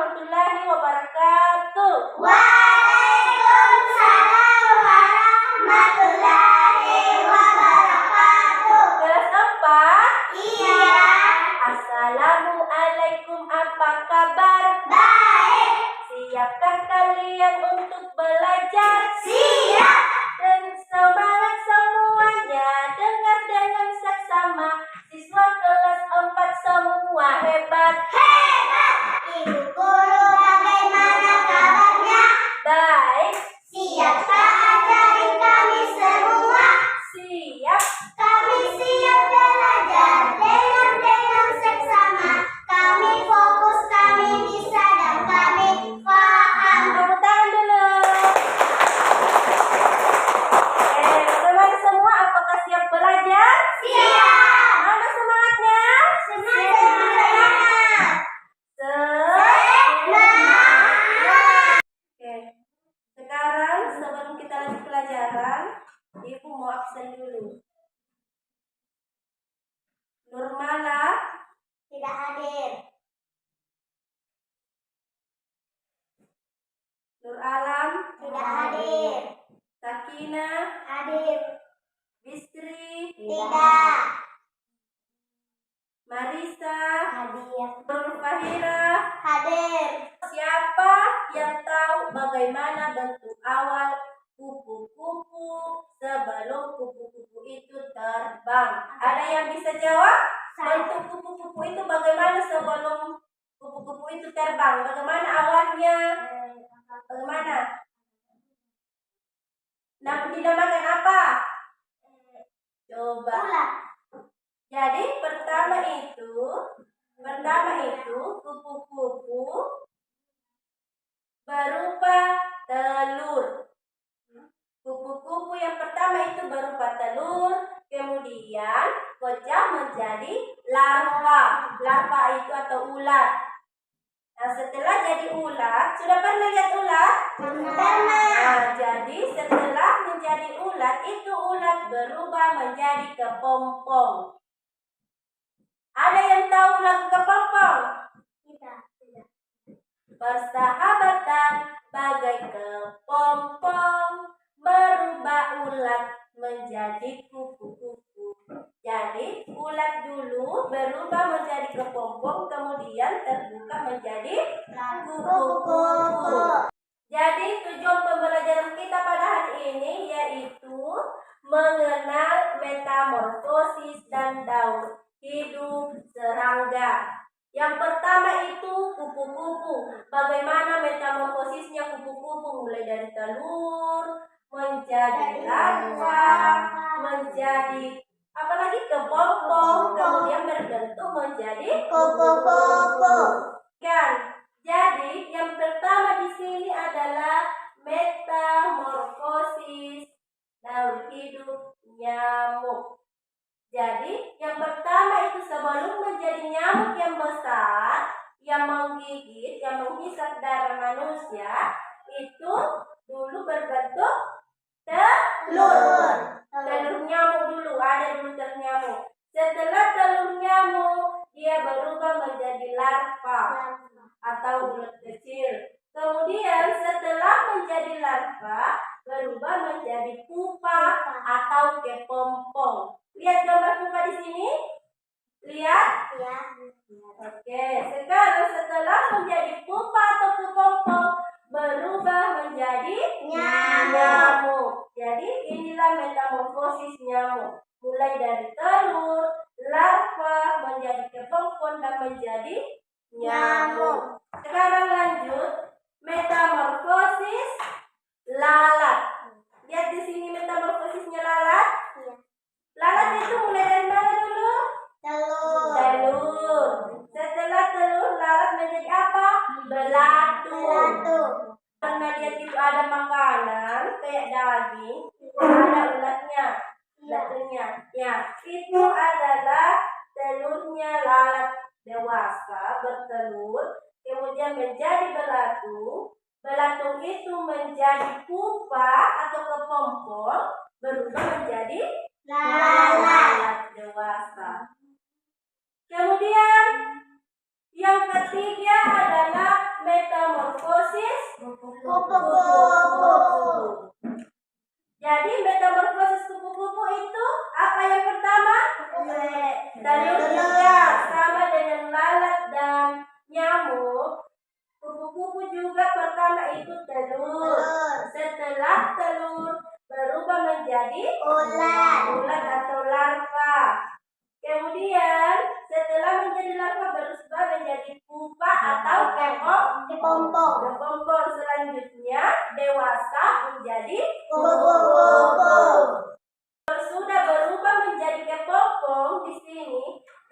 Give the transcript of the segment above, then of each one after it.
warahmatullahi wabarakatuh. Waalaikumsalam warahmatullahi wabarakatuh. Kelas 4? Iya. Assalamualaikum, apa kabar? Baik. Siapkah kalian untuk belajar? Siap. Dan semangat semuanya, dengar dengan seksama. Siswa kelas 4 semua hebat. Hebat. Ibu guru bagaimana kabarnya? Baik. Siapkah ajarin kami semua? Siap. Kami siap belajar dengan seksama. Kami fokus, kami bisa dan kami paham. Tepuk tangan dulu. Teman-teman semua, apakah siap belajar? Siap. Mana semangatnya? Semangat. Oke. Sekarang sebelum kita lanjut pelajaran, Ibu mau absen dulu. Nurmala Tidak hadir. Nur Alam, Tidak hadir. Sakina, Hadir. Bistri, Tidak. Marisa, Hadir. Nur Fahira. Hadir. Siapa yang tahu bagaimana bentuk awal kupu-kupu sebelum kupu-kupu itu terbang? Ada yang bisa jawab? Bentuk kupu-kupu itu bagaimana sebelum kupu-kupu itu terbang? Bagaimana awalnya? Bagaimana? Dinamakan apa? Coba. Ulat. Jadi pertama itu kupu-kupu berupa telur. Kupu-kupu yang pertama itu berupa telur, kemudian pecah menjadi larva. Larva itu atau ulat. Nah, setelah jadi ulat, sudah pernah lihat ulat? Pernah. Nah, jadi setelah menjadi ulat, itu ulat berubah menjadi kepompong. Ada yang tahu lagu kepompong? Tidak. Persahabatan bagai kepompong, merubah ulat menjadi kupu-kupu. Jadi ulat dulu berubah menjadi kepompong, kemudian terbuka menjadi kupu-kupu. Jadi tujuan pembelajaran kita pada hari ini yaitu mengenal metamorfosis dan daur hidup serangga. Yang pertama itu kupu-kupu. Bagaimana metamorfosisnya kupu-kupu, mulai dari telur menjadi larva, menjadi apalagi kepompong, kemudian berbentuk menjadi Kupu-kupu. kan. Jadi yang pertama di sini adalah metamorfosis daur hidup nyamuk. Jadi yang pertama itu sebelum menjadi nyamuk yang besar, yang menggigit, yang menghisap darah manusia, itu dulu berbentuk telur. Telur nyamuk dulu, ada dulu telur nyamuk. Setelah telur nyamuk, dia berubah menjadi larva atau ulat kecil. Kemudian setelah menjadi larva, berubah menjadi pupa atau kepompong. Lihat gambar pupa di sini? Lihat? Ya. Oke, sekarang setelah menjadi pupa atau kepompong, berubah menjadi nyamuk. Jadi inilah metamorfosis nyamuk. Mulai dari telur, larva, menjadi kepompong, dan menjadi nyamuk. Sekarang lanjut, metamorfosis lalat. Lihat di sini metamorfosisnya lalat. Lalat itu mulai dari mana dulu? Telur. Setelah telur, lalat menjadi apa? Belatung. Karena dia itu ada makanan kayak daging, ada ulatnya, belatungnya. Ya, itu adalah telurnya lalat dewasa bertelur, kemudian menjadi belatung. Belatung itu menjadi pupa atau kepompong, berubah menjadi lalat dewasa. Kemudian yang ketiga adalah Kupu-kupu. Jadi metamorfosis kupu-kupu itu apa yang pertama? Telur juga sama dengan lalat dan nyamuk. Kupu-kupu juga pertama itu telur. Setelah telur berubah menjadi ulat atau larva. Kemudian setelah menjadi larva berubah menjadi pupa atau kepompong. Selanjutnya dewasa menjadi kupu-kupu. Sudah berubah menjadi kepompong di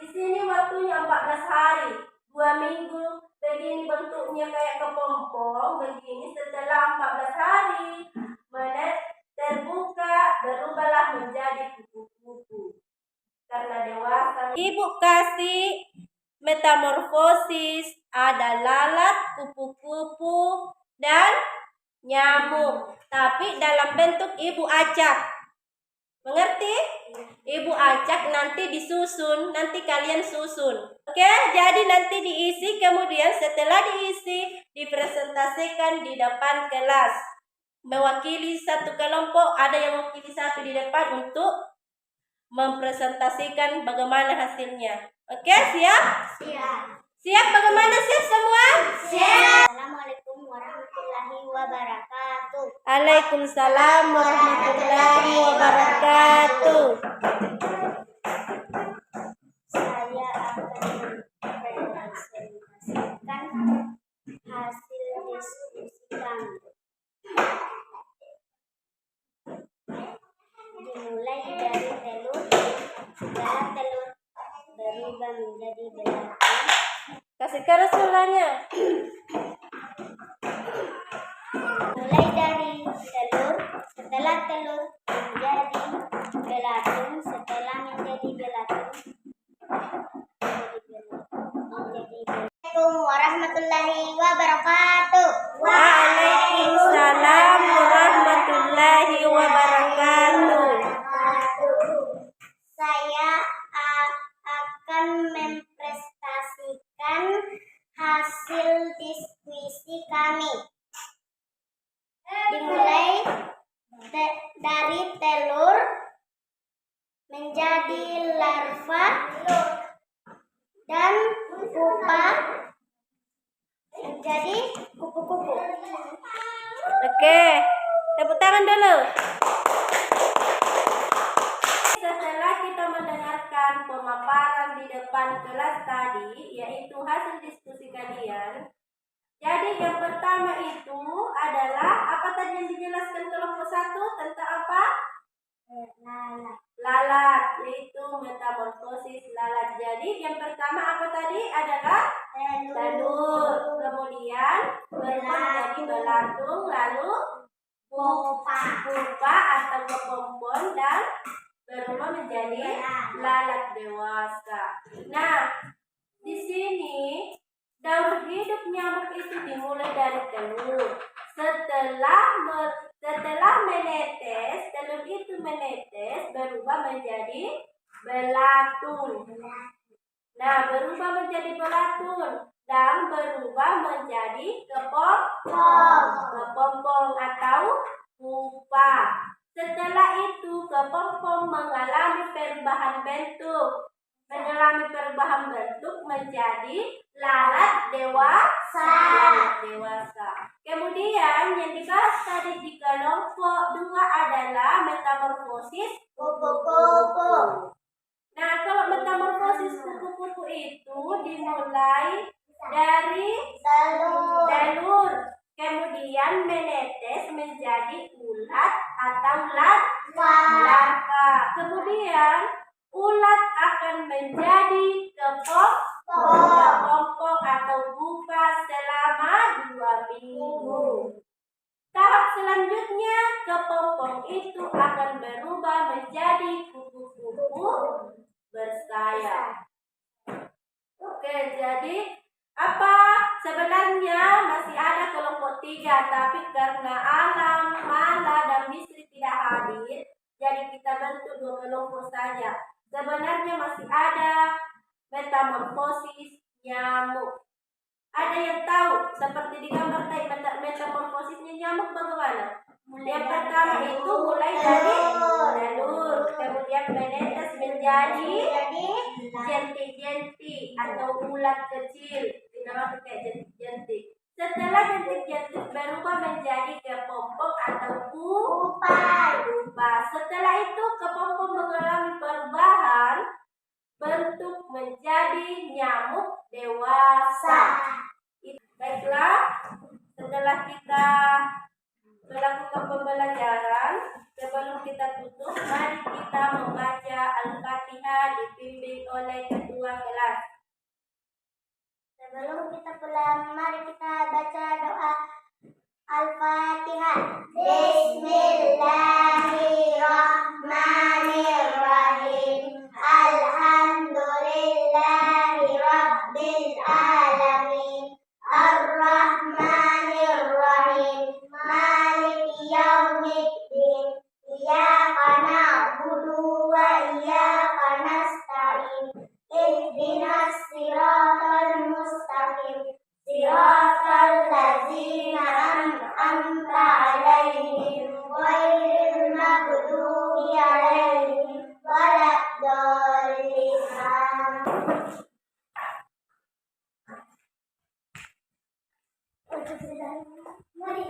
sini waktunya 14 hari, 2 minggu. Begini bentuknya kayak kepompong begini. Setelah 14 hari terbuka, berubahlah menjadi kupu-kupu karena dewasa. Ibu kasih metamorfosis ada lalat, kupu-kupu, dan nyamuk, tapi dalam bentuk ibu acak. Mengerti? Ibu acak nanti disusun, nanti kalian susun. Oke, jadi nanti diisi, kemudian setelah diisi dipresentasikan di depan kelas. Mewakili satu kelompok, ada yang mewakili satu di depan untuk mempresentasikan bagaimana hasilnya. Oke, siap? Siap bagaimana, siap semua? Assalamualaikum warahmatullahi wabarakatuh. Waalaikumsalam warahmatullahi wabarakatuh. Saya akan mempresentasikan hasil diskusi kami. Dimulai dari telur. Setelah telur berubah menjadi belatung. Kasih keras suaranya. Mulai dari telur. Setelah telur menjadi belatung. Setelah menjadi belatung Assalamualaikum warahmatullahi wabarakatuh. Waalaikumsalam warahmatullahi wabarakatuh. Saya akan mempresentasikan hasil diskusi kami. Dimulai dari telur menjadi larva dan pupa menjadi kupu-kupu. Oke, tepuk tangan dulu. Setelah kita mendengarkan pemaparan di depan kelas tadi, yaitu hasil diskusi kalian. Jadi yang pertama itu adalah apa tadi yang dijelaskan kelompok 1 tentang apa? Lalat, yaitu metamorfosis lalat. Jadi yang pertama apa tadi adalah telur, kemudian berubah menjadi belatung, lalu pupa atau kepompong, dan berubah menjadi lalat dewasa. Nah, di sini daur hidup nyamuk itu dimulai dari telur. Setelah menetes, telur itu menetes, berubah menjadi belatung. Nah, berubah menjadi belatung dan berubah menjadi kepompong atau pupa. Setelah itu kepompong mengalami perubahan bentuk menjadi lalat dewasa. Kemudian yang dibahas tadi di kelompok 2 adalah metamorfosis kupu-kupu. Nah, kalau metamorfosis kupu-kupu itu dimulai dari telur, kemudian menetes menjadi ulat atau larva. Kemudian ulat akan menjadi kepompong atau pupa selama 2 minggu. Tahap selanjutnya, kepompong itu akan berubah menjadi kupu-kupu bersayap. Oke, jadi apa? Sebenarnya masih ada kelompok 3, tapi karena Alam, Mala, dan Bisri tidak hadir, jadi kita bentuk 2 kelompok saja. Sebenarnya masih ada metamorfosis nyamuk. Ada yang tahu seperti di gambar tadi metamorfosisnya nyamuk bagaimana? Yang pertama itu mulai dari telur, kemudian menetes menjadi jentik-jentik atau ulat kecil, dinamakan kayak jentik-jentik. Setelah jentik-jentik berubah menjadi kepompong atau pupa. Setelah itu kepompong mengalami perubahan bentuk menjadi nyamuk dewasa. Baiklah, setelah kita melakukan pembelajaran, sebelum kita tutup, mari kita membaca Al-Fatihah dibimbing oleh ketua kelas. Sebelum kita pulang, mari kita baca doa Al-Fatihah. Bismillahirrahmanirrahim. Alhamdulillahirabbil alamin. Ar-Rahmanirrahim. Maliki yaumiddin. Iyyaka na'budu wa iyyaka nasta'in. Ihdinas siratal mustaqim. Siratal ladzina an'amta 'alaihim ghairil maghdubi 'alaihim waladdallin. Mari